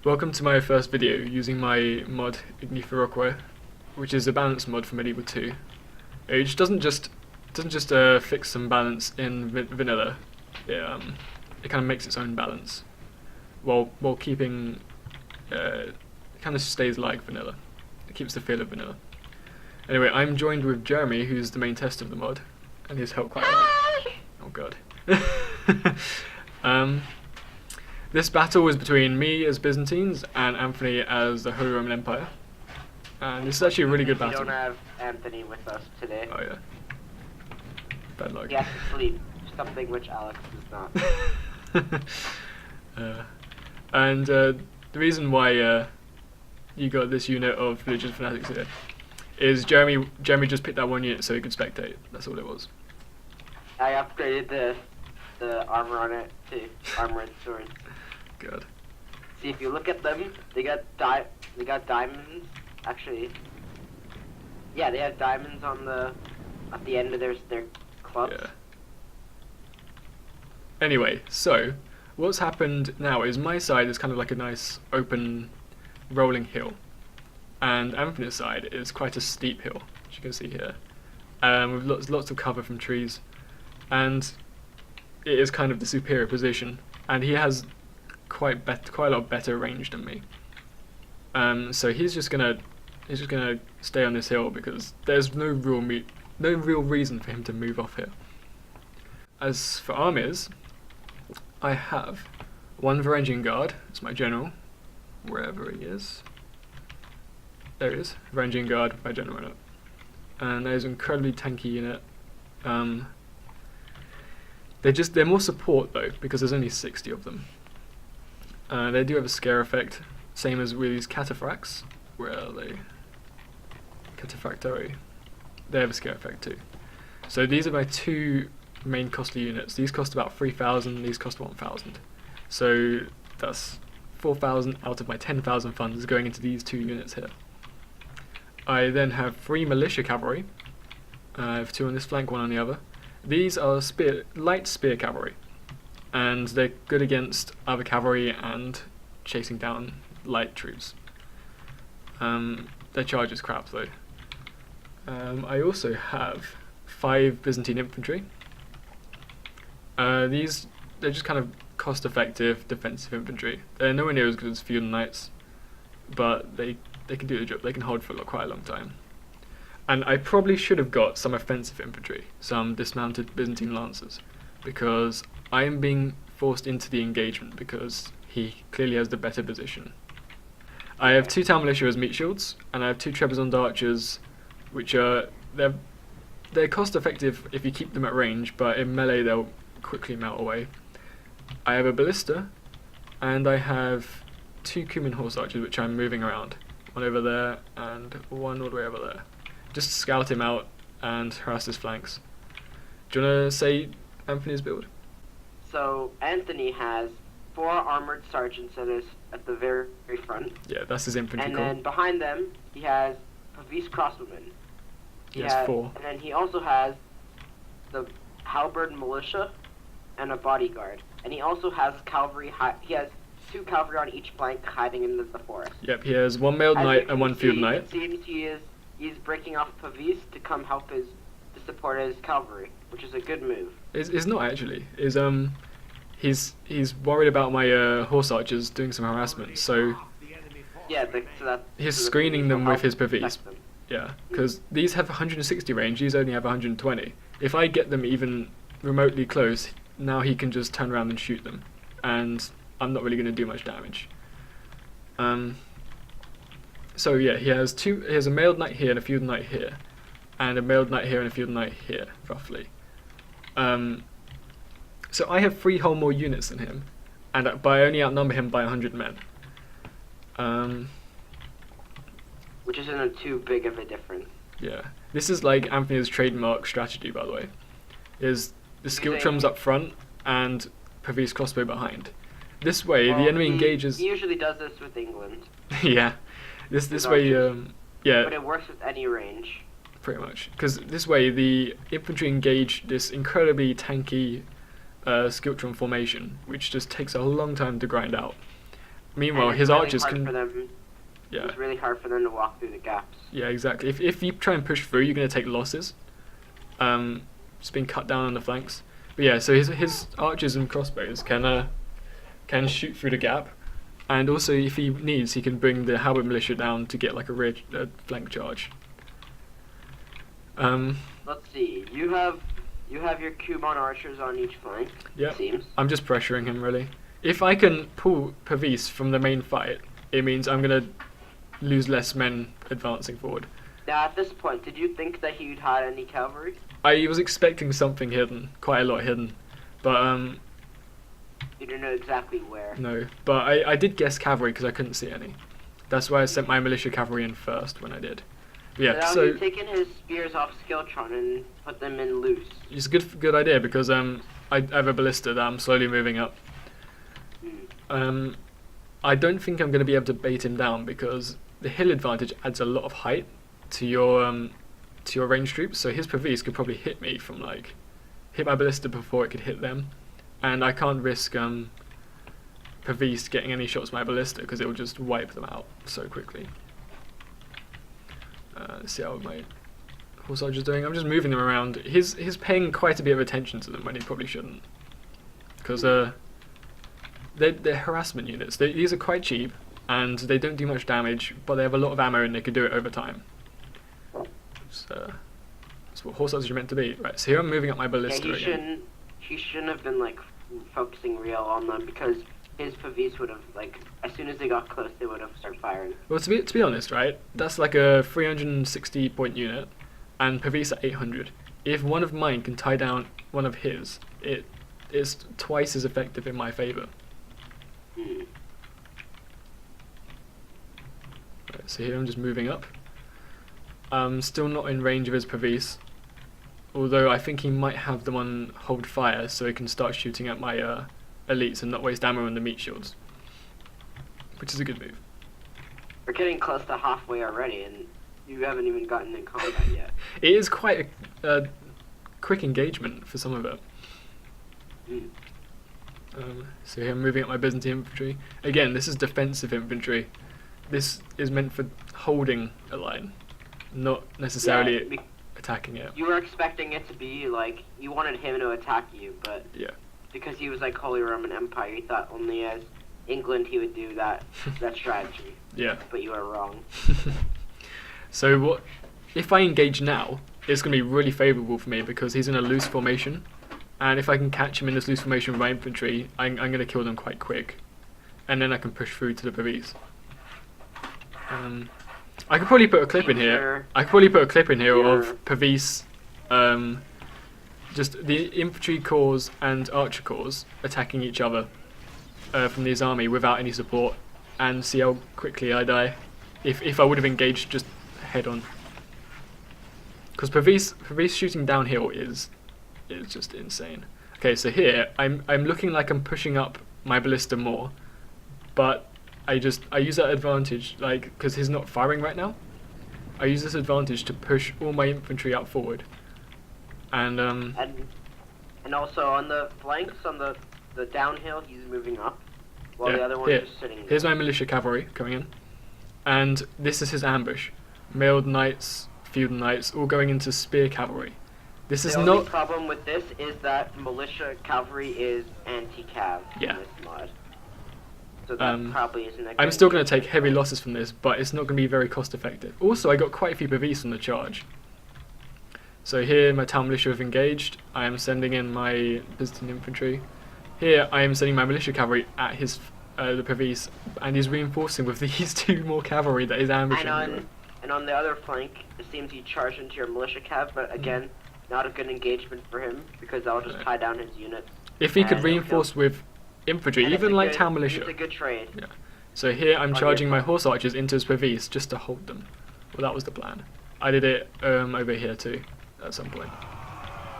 Welcome to my first video using my mod Igni Ferroque, which is a balance mod for Medieval 2. It just doesn't just fix some balance in vanilla. It kind of makes its own balance, while keeping it kind of stays like vanilla. It keeps the feel of vanilla. Anyway, I'm joined with Jeremy, who's the main tester of the mod, and he's helped quite a lot. Oh god. This battle is between me as Byzantines and Anthony as the Holy Roman Empire. And this is actually a really good battle. We don't have Anthony with us today. Oh yeah. Bad luck. He has to sleep, something which Alex does not. The reason why you got this unit of religious fanatics here is Jeremy just picked that one unit so he could spectate. That's all it was. I upgraded the armor on it to armored swords. Good. See, if you look at them, they got diamonds. Actually, yeah, they have diamonds on at the end of their clubs. Yeah. Anyway, so what's happened now is my side is kind of like a nice open rolling hill, and Anthony's side is quite a steep hill, as you can see here, with lots of cover from trees, and it is kind of the superior position, and he has quite a lot better range than me. So he's just gonna stay on this hill because there's no real reason for him to move off here. As for armies, I have one Varangian Guard. It's my general, wherever he is. There he is, Varangian Guard with my general in it, and there's an incredibly tanky unit. They're more support though, because there's only 60 of them. They do have a scare effect, same as with these cataphracts. Where are they? Cataphractory. They have a scare effect too. So these are my two main costly units. These cost about 3,000, these cost 1,000. So that's 4,000 out of my 10,000 funds going into these two units here. I then have 3 militia cavalry. I have 2 on this flank, 1 on the other. These are light spear cavalry, and they're good against other cavalry and chasing down light troops. Their charge is crap though. I also have 5 Byzantine infantry. They're just kind of cost-effective defensive infantry. They're nowhere near as good as feudal knights, but they can do the job. They can hold for quite a long time. And I probably should have got some offensive infantry, some dismounted Byzantine lancers, because I am being forced into the engagement because he clearly has the better position. I have 2 town militia as meat shields, and I have 2 Trebizond archers, which are they're cost effective if you keep them at range, but in melee they'll quickly melt away. I have a ballista, and I have 2 Cuman horse archers which I'm moving around, one over there and one all the way over there, just to scout him out and harass his flanks. Do you want to say Anthony's build? So Anthony has 4 armored sergeants at the very front. Yeah, that's his infantry and corps. then behind them he has Pavis crossbowmen. He has 4. And then he also has the halberd militia and a bodyguard. And he also has cavalry. He has 2 cavalry on each flank hiding in the forest. Yep, he has 1 mailed knight and 1 field knight. It seems he's breaking off Pavis to come help to support his cavalry, which is a good move. It's not actually. He's worried about my horse archers doing some harassment, so yeah, he's screening them with his Pavis. Yeah, because these have 160 range, these only have 120. If I get them even remotely close, now he can just turn around and shoot them, and I'm not really going to do much damage. So yeah, he has a mailed knight here and a field knight here, and a mailed knight here and a field knight here, roughly. So I have 3 whole more units than him, and I only outnumber him by 100 men. Which isn't too big of a difference. Yeah, this is like Anthony's trademark strategy, by the way. Is the skiltrums up front and Pavis crossbow behind. This way, the enemy engages. He usually does this with England. Yeah, this way, yeah. But it works with any range. Pretty much, because this way the infantry engage this incredibly tanky skiltron formation, which just takes a long time to grind out. Meanwhile, And his it's really archers hard can. for them. Yeah. It's really hard for them to walk through the gaps. Yeah, exactly. If you try and push through, you're going to take losses. Just being cut down on the flanks. But yeah, so his archers and crossbows can shoot through the gap, and also if he needs, he can bring the halberd militia down to get like a rear flank charge. Let's see. You have your Cuban archers on each flank. Yeah. It seems. I'm just pressuring him really. If I can pull Pavis from the main fight, it means I'm gonna lose less men advancing forward. Now, at this point, did you think that he'd had any cavalry? I was expecting something hidden, quite a lot hidden, but You didn't know exactly where. no. But I did guess cavalry because I couldn't see any. That's why I sent my militia cavalry in first when I did. But yeah, Now so you've taken his spears off Skiltron and put them in loose. it's a good idea because I have a ballista that I'm slowly moving up. I don't think I'm going to be able to bait him down because the hill advantage adds a lot of height to your range troops. So his Pavis could probably hit me from hit my ballista before it could hit them, and I can't risk Pavis getting any shots at my ballista because it will just wipe them out so quickly. Let's see how my horse archer's doing. I'm just moving them around. He's paying quite a bit of attention to them when he probably shouldn't, because they're harassment units. These are quite cheap and they don't do much damage, but they have a lot of ammo and they can do it over time. So that's what horse archers are meant to be. Right, so here I'm moving up my ballista Yeah, again. he shouldn't have been focusing real on them because his Pavis would have as soon as they got close they would have started firing. Well, to be honest, right, that's like a 360 point unit, and Pavis at 800. If one of mine can tie down one of his, it is twice as effective in my favour. Right, so here I'm just moving up. Still not in range of his Pavis, although I think he might have them on hold fire, so he can start shooting at my elites and not waste ammo on the meat shields, which is a good move. We're getting close to halfway already, and you haven't even gotten in combat yet. It is quite a quick engagement for some of it. So here I'm moving up my Byzantine infantry. Again, this is defensive infantry. This is meant for holding a line, not necessarily attacking it. You were expecting it to be you wanted him to attack you, but Yeah. because he was Holy Roman Empire, you thought only as England he would do that strategy. Yeah. But you were wrong. So what if I engage now? It's going to be really favourable for me because he's in a loose formation, and if I can catch him in this loose formation with my infantry, I'm going to kill them quite quick, and then I can push through to the Pavis. I could probably put a clip in here. I could probably put a clip in here of Pavis, just the infantry corps and archer corps attacking each other from his army without any support, and see how quickly I die if I would have engaged just head on. Because Pavis shooting downhill is just insane. Okay, so here I'm looking like I'm pushing up my ballista more, but I use that advantage because he's not firing right now. I use this advantage to push all my infantry out forward, and also on the flanks on the downhill he's moving up, while yeah, the other one's just sitting there. Here's my militia cavalry coming in, and this is his ambush. Mailed knights, feudal knights, all going into spear cavalry. This is the not. only problem with this is that militia cavalry is anti-cav in this mod. So that probably isn't a I'm still going to take heavy losses from this, but it's not going to be very cost effective. Also, I got quite a few Pavis on the charge. So here my town militia have engaged. I am sending in my Byzantine infantry. Here I am sending my militia cavalry at his the Pavis, and he's reinforcing with these two more cavalry that is ambushing. And on the other flank, it seems he charged into your militia cav, but again, not a good engagement for him because that'll just tie down his units. If he could reinforce with infantry, even like town militia. It's a good trade. Yeah. So here I'm charging my horse archers into his Pavis just to hold them. Well, that was the plan. I did it over here too at some point.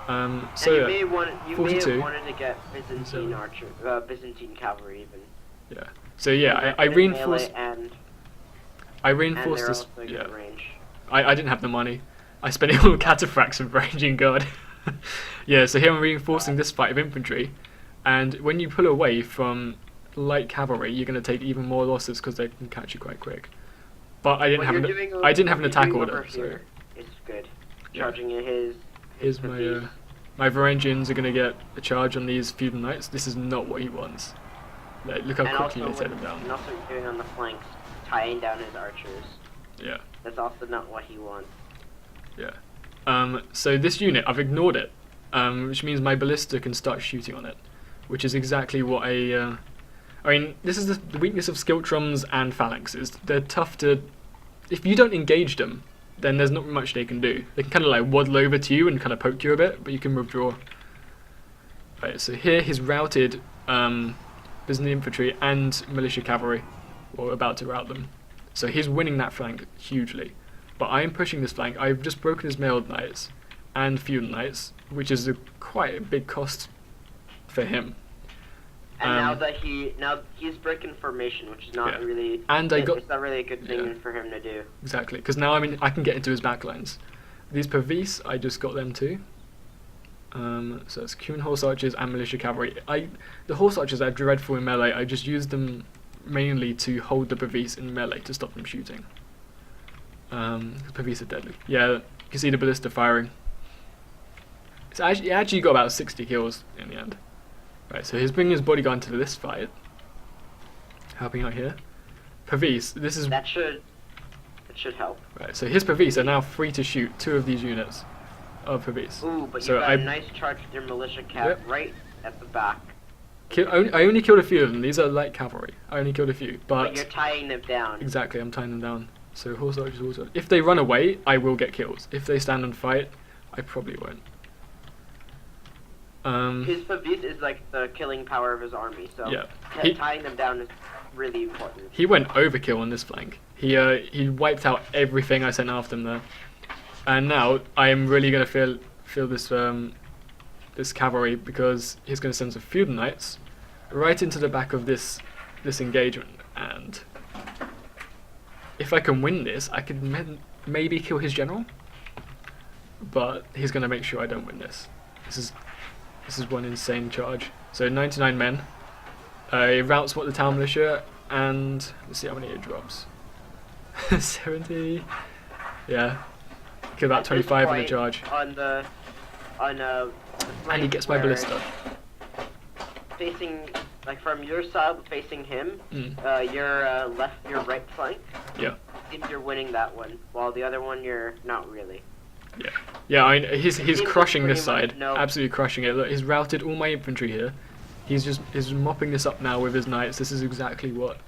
So and you may have 42. wanted to get Byzantine cavalry even. Yeah. So yeah, I reinforced. I reinforced this. Yeah. I didn't have the money. I spent it all on cataphracts and ranging guard. Yeah. So here I'm reinforcing this fight of infantry, and when you pull away from light cavalry, you're going to take even more losses because they can catch you quite quick. But I didn't What have an attack you're doing order, over so here is good. Yeah. Charging his here's Vaviz. my Varangians are going to get a charge on these feudal knights. This is not what he wants. Like, look how And quickly also they take them down. And also doing on the flanks, tying down his archers. Yeah. That's also not what he wants. Yeah. So this unit, I've ignored it, which means my ballista can start shooting on it, which is exactly what I mean, this is the weakness of Skiltrums and Phalanxes. They're tough to... If you don't engage them, then there's not much they can do. They can kind of like waddle over to you and kind of poke you a bit, but you can withdraw. Right, so here he's routed Byzantine infantry and militia cavalry, or about to rout them. So he's winning that flank hugely. But I am pushing this flank. I've just broken his mailed knights and feudal knights, which is quite a big cost for him. And now he's breaking formation, which is not really. And it's not really a good thing for him to do. Exactly, because now I can get into his backlines. These Pavis, I just got them too. So it's Kuhn horse archers and militia cavalry. The horse archers are dreadful in melee. I just use them mainly to hold the Pavis in melee to stop them shooting. Pavis are deadly. Yeah, you can see the ballista firing. It actually got about 60 kills in the end. Right, so he's bringing his bodyguard into this fight. Helping out here. Pavis, this is... That should help. Right, so his Pavis are now free to shoot 2 of these units of Pavis. Ooh, but so you got a nice charge with your militia cav right at the back. I only killed a few of them. These are light cavalry. I only killed a few, but you're tying them down. Exactly, I'm tying them down. So horse archers also... If they run away, I will get kills. If they stand and fight, I probably won't. His Pavis is like the killing power of his army, so tying them down is really important. He went overkill on this flank. He wiped out everything I sent after him there. And now I am really going to feel this this cavalry, because he's going to send some feudal knights right into the back of this engagement. And if I can win this, I could maybe kill his general. But he's going to make sure I don't win this. This is one insane charge. So 99 men. It routs what the town militia, and let's see how many it drops. 70. Yeah. Kill about 25 on the charge. And he gets my ballista. Facing, like from your side, facing him, your right flank. Yeah. Seems you're winning that one, while the other one you're not really. Yeah. Yeah, he's crushing this side. Absolutely crushing it. Look, he's routed all my infantry here. He's mopping this up now with his knights. This is exactly what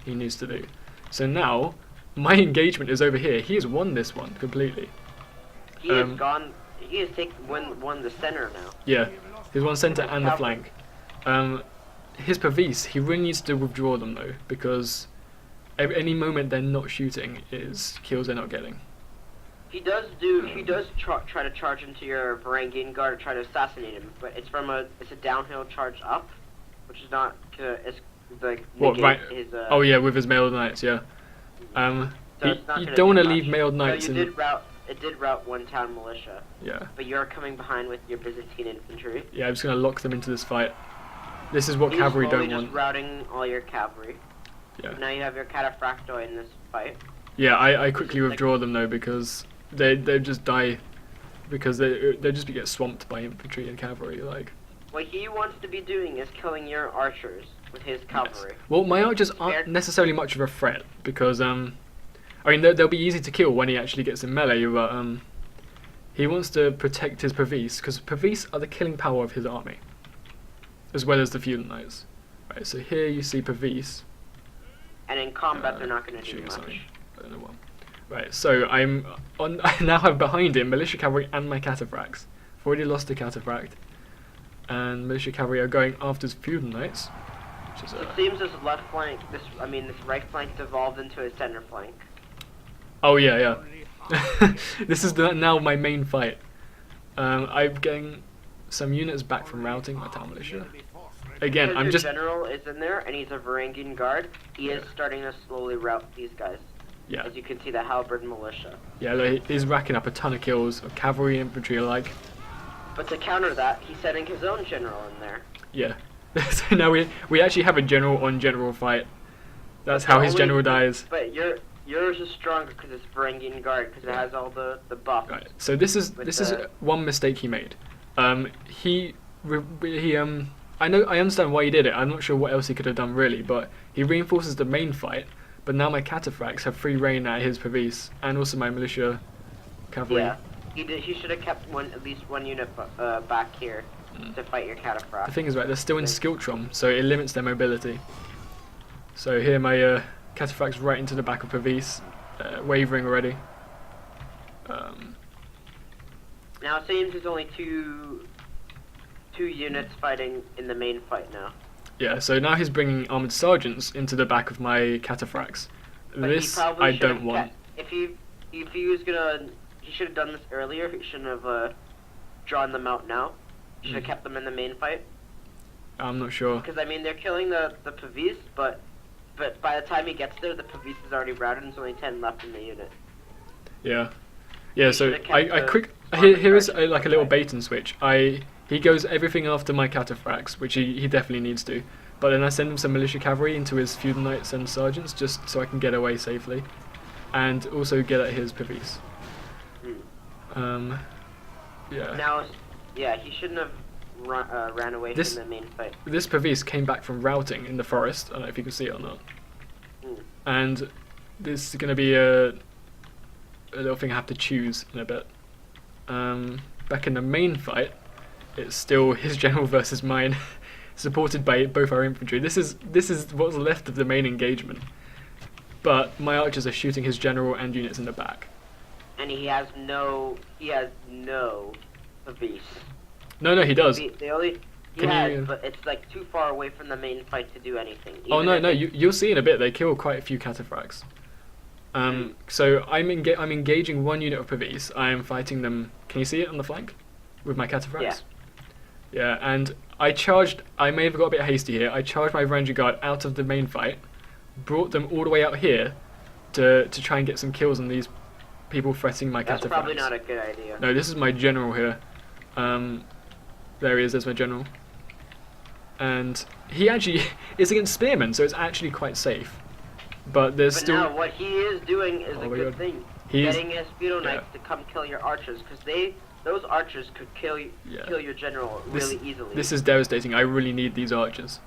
he needs to do. So now, my engagement is over here. He has won this one completely. He has gone. He has won the center now. Yeah, he's won center and the flank. His Pavis, he really needs to withdraw them though, because any moment they're not shooting is kills they're not getting. He does try to charge into your Varangian guard to try to assassinate him, but it's a downhill charge up, which is not it's like his. Oh yeah, with his mailed knights, yeah. So you don't want to leave mailed knights in. It did rout one town militia. Yeah. But you're coming behind with your Byzantine infantry. Yeah, I'm just gonna lock them into this fight. This is what cavalry don't want. Just routing all your cavalry. Yeah. Now you have your cataphractoi in this fight. Yeah, I quickly withdraw them though, because they just die, because they just get swamped by infantry and cavalry. Like, what he wants to be doing is killing your archers with his cavalry. Yes. Well, my archers aren't necessarily much of a threat, because I mean they'll be easy to kill when he actually gets in melee, but he wants to protect his Pavis, because Pavis are the killing power of his army, as well as the feudal knights. Right, so here you see Pavis. And in combat they're not going to do much. Something. I don't know what. Right, so I now have behind him militia cavalry and my cataphracts. I've already lost the cataphract, and militia cavalry are going after his feudal knights. So it seems this left flank, this right flank devolved into his center flank. Oh yeah. This is now my main fight. I'm getting some units back from routing my town militia. Again, because I'm your just... general is in there, and he's a Varangian guard. He is starting to slowly rout these guys. Yeah. As you can see, the halberd militia. Yeah, like, he's racking up a ton of kills, of cavalry and infantry alike. But to counter that, he's setting his own general in there. Yeah. So now we actually have a general on general fight. That's how his general dies. But yours is stronger because it's Varangian Guard because it has all the buffs. Right. So this is one mistake he made. He I understand why he did it. I'm not sure what else he could have done really, but he reinforces the main fight. But now my cataphracts have free reign at his Pavis and also my militia cavalry. Yeah, he should have kept at least one unit back here to fight your cataphract. The thing is, right, they're still in Skiltron, so it limits their mobility. So here my cataphracts right into the back of Pavis, wavering already. Now it seems there's only two units fighting in the main fight now. Yeah, so now he's bringing armored sergeants into the back of my cataphracts. But this I don't want. If he was gonna, he should have done this earlier. He shouldn't have drawn them out now. He should have kept them in the main fight. I'm not sure. Because I mean they're killing the Pavis, but by the time he gets there, the Pavis is already routed, and there's only 10 left in the unit. Yeah, yeah. So here is like a little bait and switch. He goes everything after my cataphracts, which he definitely needs to. But then I send him some militia cavalry into his feudal knights and sergeants just so I can get away safely, and also get at his Pavis. Yeah. Now, yeah, he shouldn't have ran away from the main fight. This Pavis came back from routing in the forest. I don't know if you can see it or not. And this is going to be a little thing I have to choose in a bit. Back in the main fight, it's still his general versus mine, supported by both our infantry. This is what's left of the main engagement. But my archers are shooting his general and units in the back. And he has no Pavis. No, he does. But it's like too far away from the main fight to do anything. Oh no, you'll see in a bit. They kill quite a few cataphracts. So I'm engaging one unit of Pavis. I am fighting them. Can you see it on the flank with my cataphracts? Yeah. Yeah, and I charged. I may have got a bit hasty here. I charged my Varangian Guard out of the main fight, brought them all the way out here to try and get some kills on these people threatening my cataphracts. That's probably not a good idea. No, this is my general here. There he is. There's my general. And he actually is against spearmen, so it's actually quite safe. But still. Now what he is doing is a good thing. Getting his feudal knights to come kill your archers, because those archers could kill your general really easily. This is devastating. I really need these archers.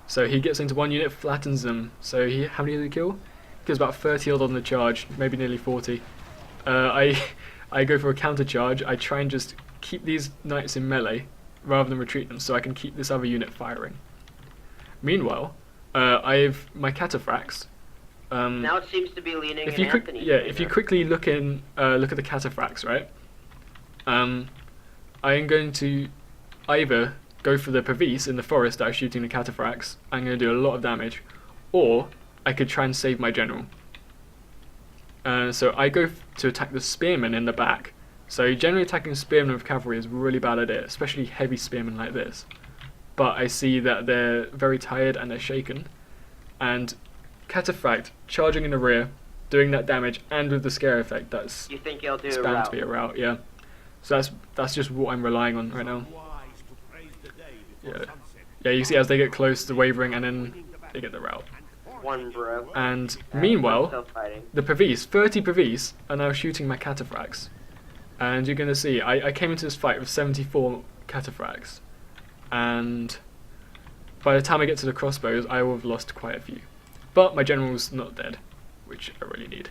So he gets into one unit, flattens them. So how many did he kill? He kills about 30 odd on the charge, maybe nearly 40. I go for a counter charge. I try and just keep these knights in melee rather than retreat them, so I can keep this other unit firing. Meanwhile, I have my cataphracts. Now it seems to be leaning in Anthony's favor. If you quickly look at the cataphracts, right? I am going to either go for the Pavis in the forest that are shooting the cataphracts. I'm going to do a lot of damage, or I could try and save my general. So I go to attack the spearmen in the back. So generally attacking spearmen with cavalry is a really bad idea, especially heavy spearmen like this. But I see that they're very tired and they're shaken. And cataphract charging in the rear, doing that damage, and with the scare effect, that's you think he'll do it's bound to be a rout, yeah. So that's just what I'm relying on right now. Yeah, you see as they get close, the wavering, and then they get the rout. And meanwhile, the Pavis, 30 Pavis, are now shooting my cataphracts. And you're going to see, I came into this fight with 74 cataphracts. And by the time I get to the crossbows, I will have lost quite a few. But my general's not dead, which I really need.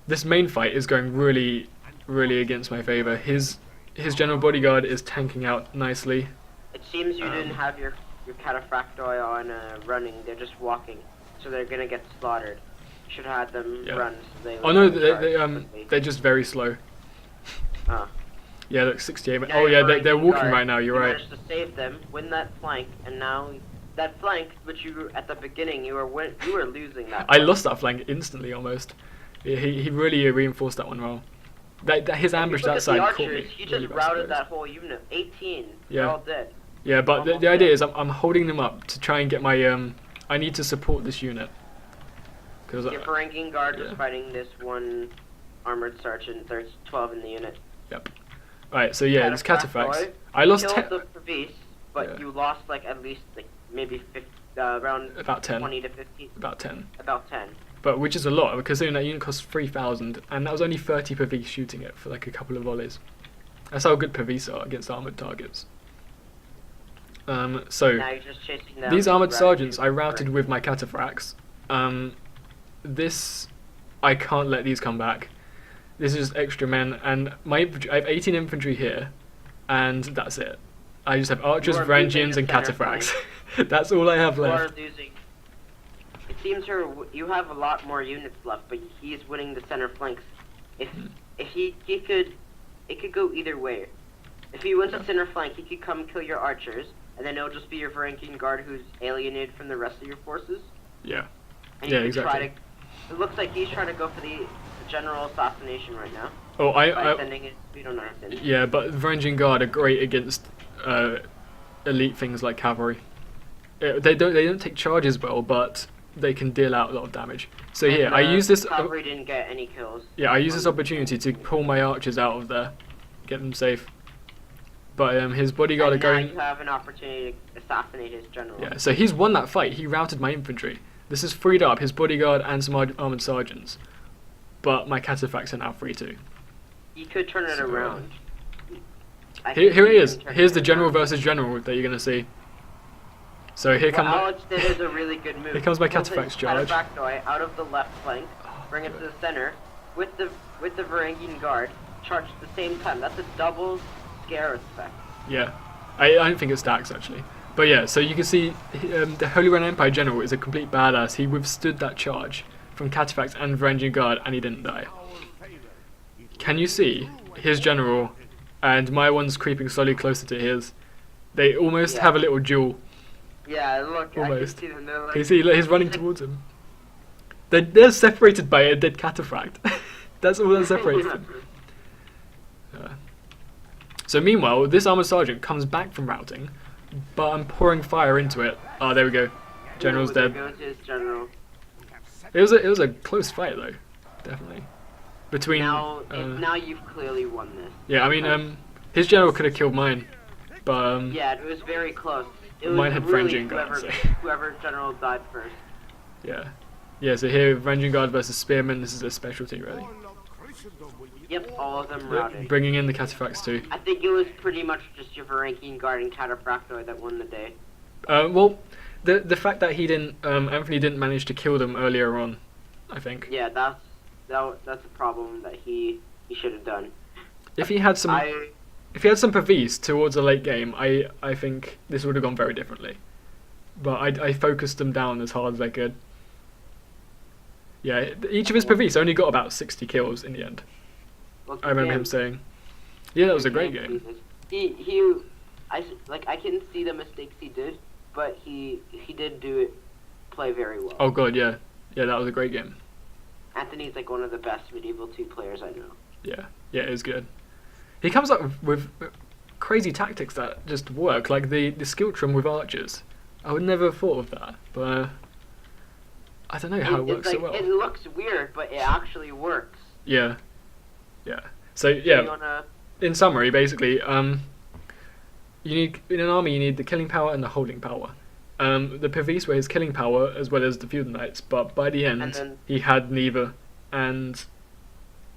This main fight is going really, really against my favour. His general bodyguard is tanking out nicely. It seems you didn't have your cataphractoi on running, they're just walking. So they're going to get slaughtered. You should have had them run. So they're just very slow. Yeah, look, 68. Yeah, oh yeah, they're walking right now. You're right. You managed to save them, win that flank, and now that flank, which you at the beginning you were losing that. I lost that flank instantly almost. He really reinforced that one well. His ambush that side caught me. He just routed that whole unit. 18. They're all dead. Yeah, but the idea is I'm holding them up to try and get my I need to support this unit. Your Varangian Guard was fighting this one armored sergeant. There's 12 in the unit. Yep. Right, so yeah, this cataphracts. I lost 10. The Pavis, but Yeah. you lost like at least like maybe 50, around About 10. 20 to 50. About 10. About 10. But which is a lot, because that unit cost 3,000, and that was only 30 per piece shooting it for like a couple of volleys. That's how good per piece are against armoured targets. So Now you're just chasing down these armoured rat sergeants I shooting routed for- with my cataphracts. This, I can't let these come back. This is just extra men, and my infantry, I have 18 infantry here, and that's it. I just have archers, You are losing Varangians, the and center cataphracts. That's all I have You are left. losing. It seems you have a lot more units left, but he's winning the center flanks. If he could, it could go either way. If he wins the center flank, he could come kill your archers, and then it'll just be your Varangian guard who's alienated from the rest of your forces. Yeah. And Yeah, you could exactly. try to. It looks like he's trying to go for the general assassination right now Oh, by sending it. We don't know. yeah, but Varangian Guard are great against elite things like cavalry. They don't take charges well, but they can deal out a lot of damage. So here, I use this. Cavalry didn't get any kills. Yeah, I use this opportunity to pull my archers out of there, get them safe. But his bodyguard And are now going. you have an opportunity to assassinate his general. Yeah, so he's won that fight. He routed my infantry. This has freed up his bodyguard and some armoured sergeants. But my cataphracts are now free too. He could turn it So, around. I Here think he is. can turn Here's it the general around. versus general that you're going to see. So here What comes. Alex did is a really good move. Here comes my Pulled his cataphracts charge. Cataphractoi out of the left flank, bring it to the center, with the Varangian guard, charge at the same time. That's a double scare effect. Yeah, I don't think it stacks actually. But yeah, so you can see the Holy Roman Empire general is a complete badass. He withstood that charge from cataphracts and Varangian guard, and he didn't die. Can you see his general and my one's creeping slowly closer to his? They almost Yeah. have a little duel. Yeah, look, Almost. I can see them. They're like, Can you see? Look, he's running towards him. They're separated by a dead cataphract. That's all that separates them. So meanwhile, this armoured sergeant comes back from routing, but I'm pouring fire into it. Oh, there we go. General's Ooh, there dead. goes his general. It was a close fight though, definitely. Between Now you've clearly won this. yeah, I mean his general could have killed mine, but Yeah, it was very close. It was mine had really Varangian guard, so whoever general died first. yeah. So here, Varangian guard versus spearmen. This is a specialty really. Yep, all of them Yep, routed. bringing in the cataphracts too. I think it was pretty much just your Varangian guard and Cataphractoi that won the day. Well, the fact that he didn't Anthony didn't manage to kill them earlier on, I think. Yeah, that's a problem that he should have done. If he had some if he had some Pavis towards the late game, I think this would have gone very differently. But I focused them down as hard as I could. Yeah, each of his Pavis only got about 60 kills in the end. I remember him saying. Yeah, that was a great game. I can see the mistakes he did, but he did play very well. Oh god, yeah. Yeah, that was a great game. Anthony's like one of the best Medieval 2 players I know. Yeah, it was good. He comes up with crazy tactics that just work, like the skill trim with archers. I would never have thought of that, but I don't know how it works so well. It looks weird, but it actually works. Yeah. So yeah, You wanna... in summary, basically, you need in an army you need the killing power and the holding power. The Pavis were his killing power as well as the feudal knights, but by the end then- he had neither, and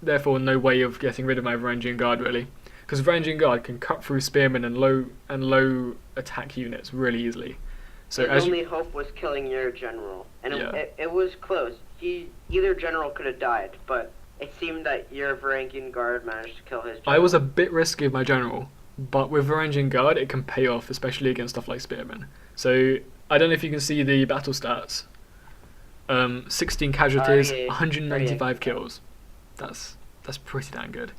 therefore no way of getting rid of my Varangian guard really, because Varangian guard can cut through spearmen and low attack units really easily. So His only hope was killing your general, and it was close. Either general could have died, but it seemed that your Varangian guard managed to kill his general. I was a bit risky with my general, but with Varangian guard it can pay off, especially against stuff like spearmen. So I don't know if you can see the battle stats. 16 casualties, 195 kills. That's pretty damn good.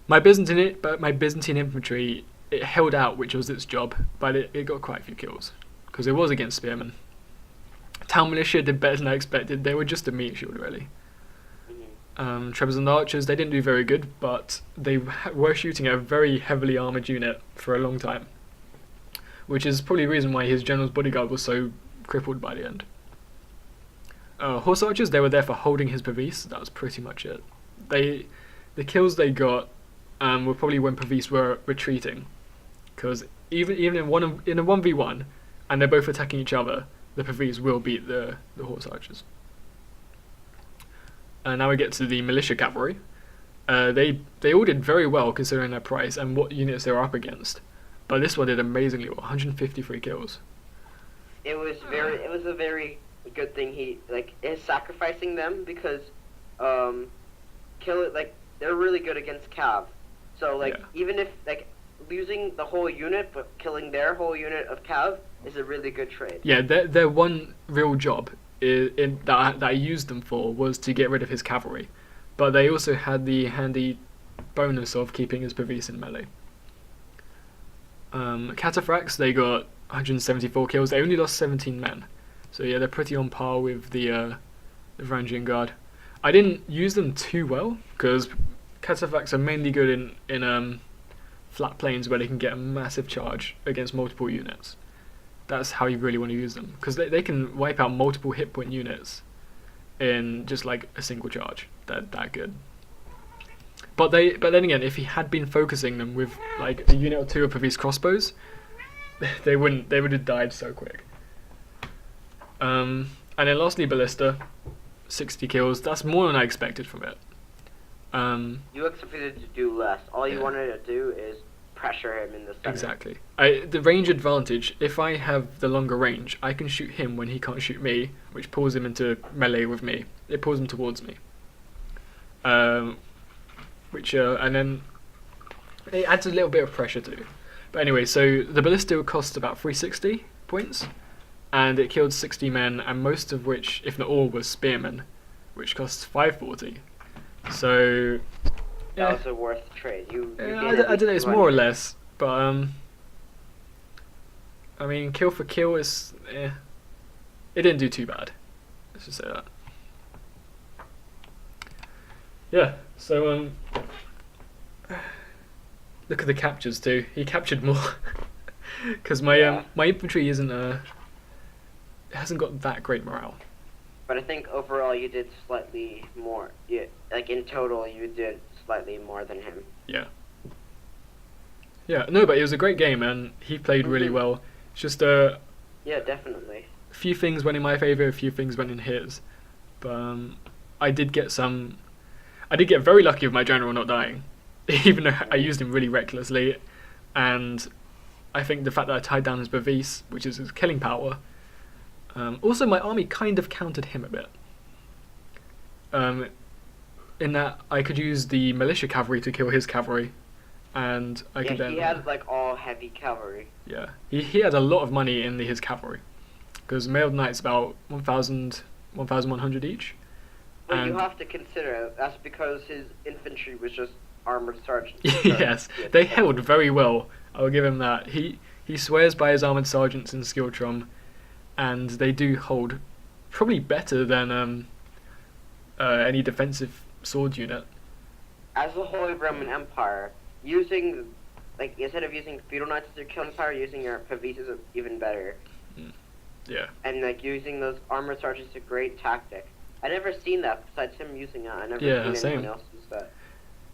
My Byzantine infantry, it held out, which was its job, but it got quite a few kills because it was against spearmen. Town militia did better than I expected. They were just a meat shield really. Trebizond archers, they didn't do very good, but they were shooting at a very heavily armoured unit for a long time, which is probably the reason why his general's bodyguard was so crippled by the end. Horse archers, they were there for holding his Pavis. That was pretty much it. The kills they got were probably when Pavis were retreating, because even in a 1v1, and they're both attacking each other, the Pavis will beat the horse archers. Now we get to the militia cavalry. They all did very well considering their price and what units they were up against, but this one did amazingly well, 153 kills. It was a very good thing he is sacrificing them because they're really good against cav. So even if losing the whole unit but killing their whole unit of cav is a really good trade. Yeah, their one real job that I used them for was to get rid of his cavalry, but they also had the handy bonus of keeping his Pavis in melee. Cataphracts, they got 174 kills. They only lost 17 men, so yeah, they're pretty on par with the Varangian Guard. I didn't use them too well because Cataphracts are mainly good in flat plains where they can get a massive charge against multiple units. That's how you really want to use them, because they can wipe out multiple hit point units in just like a single charge. They're that good. But then again, if he had been focusing them with like a unit or two of his crossbows, they would have died so quick. And then lastly, Ballista, 60 kills. That's more than I expected from it. You expected to do less. All you wanted to do is pressure him in the center. Exactly. The range advantage, if I have the longer range, I can shoot him when he can't shoot me, which pulls him into melee with me. It pulls him towards me. And then it adds a little bit of pressure too. But anyway, so the Ballista cost about 360 points, and it killed 60 men, and most of which, if not all, was spearmen, which costs 540. So that was a worth trade. I don't know, it's more or less, but I mean, kill for kill is it didn't do too bad. Let's just say that. Yeah. So look at the captures too. He captured more because my infantry hasn't got that great morale. But I think overall you did slightly more. In total you did slightly more than him. Yeah. Yeah, no, but it was a great game and he played really well. It's just yeah, definitely. A few things went in my favour, a few things went in his. But I did get very lucky with my general not dying, even though I used him really recklessly, and I think the fact that I tied down his Pavis, which is his killing power. Also, my army kind of countered him a bit. In that I could use the militia cavalry to kill his cavalry, and I could then. He had all heavy cavalry. Yeah, he had a lot of money in his cavalry, because mailed knights about 1,100 each. But you have to consider that's because his infantry was just armored sergeants. Yes, they held very well. I'll give him that. He swears by his armored sergeants in Skiltrom, and they do hold probably better than any defensive sword unit. As the Holy Roman Empire, using instead of using feudal knights as your killing power, using your Pavis is even better. Yeah. And using those armored sergeants is a great tactic. I never seen that besides him using that. I never seen anyone else use that.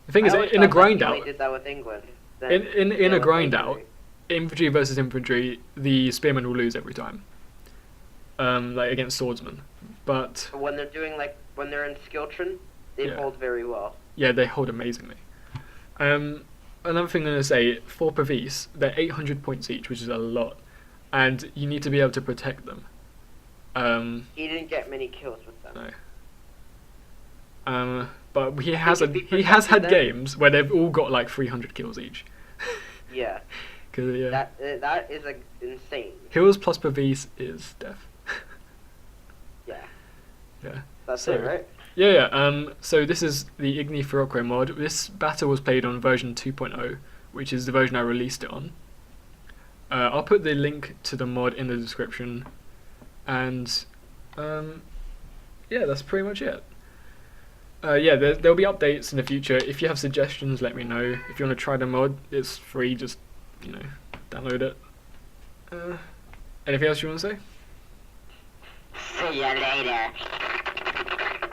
The thing is, in a grind out, they did that with England. In a grind out, infantry versus infantry, the spearmen will lose every time. Against swordsmen, but when they're doing when they're in Skiltron, they hold very well. Yeah, they hold amazingly. Another thing I'm gonna say, for Pavis, they're 800 points each, which is a lot, and you need to be able to protect them. He didn't get many kills with them. No. But he has had games where they've all got 300 kills each. Yeah. That is insane. Kills plus Pavis is death. Yeah. Yeah. That's it, right? Yeah. So this is the Igni Ferroque mod. This battle was played on version 2.0, which is the version I released it on. I'll put the link to the mod in the description, and that's pretty much it. There'll be updates in the future. If you have suggestions, let me know. If you want to try the mod, it's free. Just download it. Anything else you want to say? See ya later.